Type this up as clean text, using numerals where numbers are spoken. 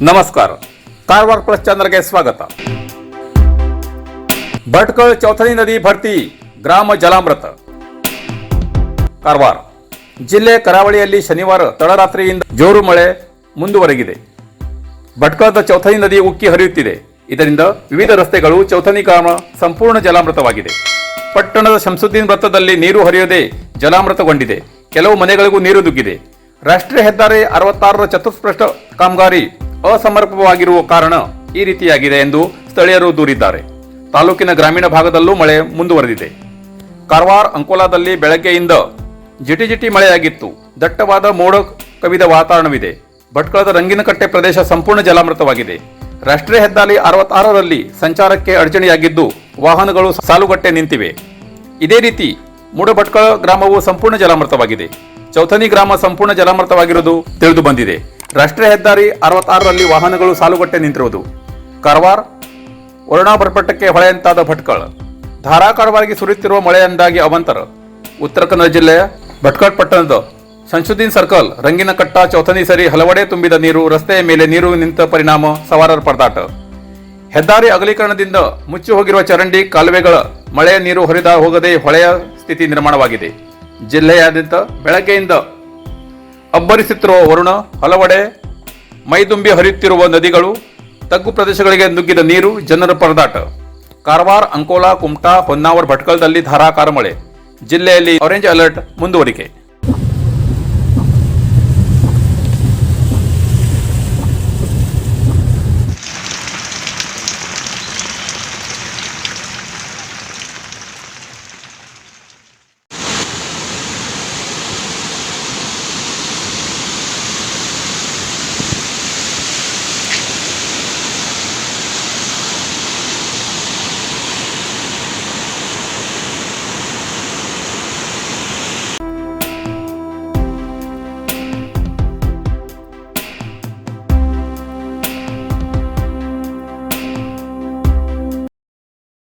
ನಮಸ್ಕಾರ. ಕಾರವಾರ ಪ್ಲಸ್ ಚಾನಲ್ಗೆ ಸ್ವಾಗತ. ಭಟ್ಕಳ ಚೌಥನಿ ನದಿ ಭರ್ತಿ, ಗ್ರಾಮ ಜಲಾಮೃತ. ಕಾರವಾರ ಜಿಲ್ಲೆ ಕರಾವಳಿಯಲ್ಲಿ ಶನಿವಾರ ತಡರಾತ್ರಿಯಿಂದ ಜೋರು ಮಳೆ ಮುಂದುವರೆದಿದೆ. ಭಟ್ಕಳದ ಚೌಥನಿ ನದಿ ಉಕ್ಕಿ ಹರಿಯುತ್ತಿದೆ. ಇದರಿಂದ ವಿವಿಧ ರಸ್ತೆಗಳು, ಚೌಥನಿ ಗ್ರಾಮ ಸಂಪೂರ್ಣ ಜಲಾಮೃತವಾಗಿದೆ. ಪಟ್ಟಣದ ಶಂಸುದ್ದೀನ್ ವೃತ್ತದಲ್ಲಿ ನೀರು ಹರಿಯದೆ ಜಲಾಮೃತಗೊಂಡಿದೆ. ಕೆಲವು ಮನೆಗಳಿಗೂ ನೀರು ನುಗ್ಗಿದೆ. ರಾಷ್ಟ್ರೀಯ ಹೆದ್ದಾರಿ 66ರ ಚತುಷ್ಪೃಷ್ಟ ಕಾಮಗಾರಿ ಅಸಮರ್ಪಕವಾಗಿರುವ ಕಾರಣ ಈ ರೀತಿಯಾಗಿದೆ ಎಂದು ಸ್ಥಳೀಯರು ದೂರಿದ್ದಾರೆ. ತಾಲೂಕಿನ ಗ್ರಾಮೀಣ ಭಾಗದಲ್ಲೂ ಮಳೆ ಮುಂದುವರೆದಿದೆ. ಕಾರವಾರ ಅಂಕೋಲಾದಲ್ಲಿ ಬೆಳಗ್ಗೆಯಿಂದ ಜಿಟಿಜಿಟಿ ಮಳೆಯಾಗಿತ್ತು. ದಟ್ಟವಾದ ಮೋಡ ಕವಿದ ವಾತಾವರಣವಿದೆ. ಭಟ್ಕಳದ ರಂಗಿನಕಟ್ಟೆ ಪ್ರದೇಶ ಸಂಪೂರ್ಣ ಜಲಾಮೃತವಾಗಿದೆ. ರಾಷ್ಟ್ರೀಯ ಹೆದ್ದಾರಿ 66ರಲ್ಲಿ ಸಂಚಾರಕ್ಕೆ ಅಡಚಣೆಯಾಗಿದ್ದು ವಾಹನಗಳು ಸಾಲುಗಟ್ಟೆ ನಿಂತಿವೆ. ಇದೇ ರೀತಿ ಮೂಡಭಟ್ಕಳ ಗ್ರಾಮವು ಸಂಪೂರ್ಣ ಜಲಾಮೃತವಾಗಿದೆ. ಚೌಥನಿ ಗ್ರಾಮ ಸಂಪೂರ್ಣ ಜಲಾಮೃತವಾಗಿರುವುದು ತಿಳಿದು ಬಂದಿದೆ. ರಾಷ್ಟ್ರೀಯ ಹೆದ್ದಾರಿ 66ರಲ್ಲಿ ವಾಹನಗಳು ಸಾಲುಗಟ್ಟೆ ನಿಂತಿರುವುದು. ಕಾರವಾರ ವರುಣಾ ಬರ್ಪಟ್ಟಕ್ಕೆ ಹೊಳೆಯಂತಾದ ಭಟ್ಕಳ. ಧಾರಾಕಾರವಾಗಿ ಸುರಿಯುತ್ತಿರುವ ಮಳೆಯಿಂದಾಗಿ ಅವಾಂತರ. ಉತ್ತರ ಕನ್ನಡ ಜಿಲ್ಲೆಯ ಭಟ್ಕಳ ಪಟ್ಟಣದ ಶಂಸುದ್ದೀನ್ ಸರ್ಕಲ್, ರಂಗಿನಕಟ್ಟ, ಚೌಥನಿ ಸರಿ ಹಲವೆಡೆ ತುಂಬಿದ ನೀರು. ರಸ್ತೆಯ ಮೇಲೆ ನೀರು ನಿಂತ ಪರಿಣಾಮ ಸವಾರರ ಪರದಾಟ. ಹೆದ್ದಾರಿ ಅಗಲೀಕರಣದಿಂದ ಮುಚ್ಚಿ ಹೋಗಿರುವ ಚರಂಡಿ, ಕಾಲುವೆಗಳ ಮಳೆಯ ನೀರು ಹರಿದ ಹೋಗದೆ ಹೊಳೆಯ ಸ್ಥಿತಿ ನಿರ್ಮಾಣವಾಗಿದೆ. ಜಿಲ್ಲೆಯಾದ್ಯಂತ ಬೆಳಗ್ಗೆಯಿಂದ ಅಬ್ಬರಿಸುತ್ತಿರುವ ವರುಣ, ಹಲವೆಡೆ ಮೈದುಂಬಿ ಹರಿಯುತ್ತಿರುವ ನದಿಗಳು, ತಗ್ಗು ಪ್ರದೇಶಗಳಿಗೆ ನುಗ್ಗಿದ ನೀರು, ಜನರ ಪರದಾಟ. ಕಾರವಾರ, ಅಂಕೋಲಾ, ಕುಮಟಾ, ಹೊನ್ನಾವರ, ಭಟ್ಕಳದಲ್ಲಿ ಧಾರಾಕಾರ ಮಳೆ. ಜಿಲ್ಲೆಯಲ್ಲಿ ಆರೆಂಜ್ ಅಲರ್ಟ್ ಮುಂದುವರಿಕೆ.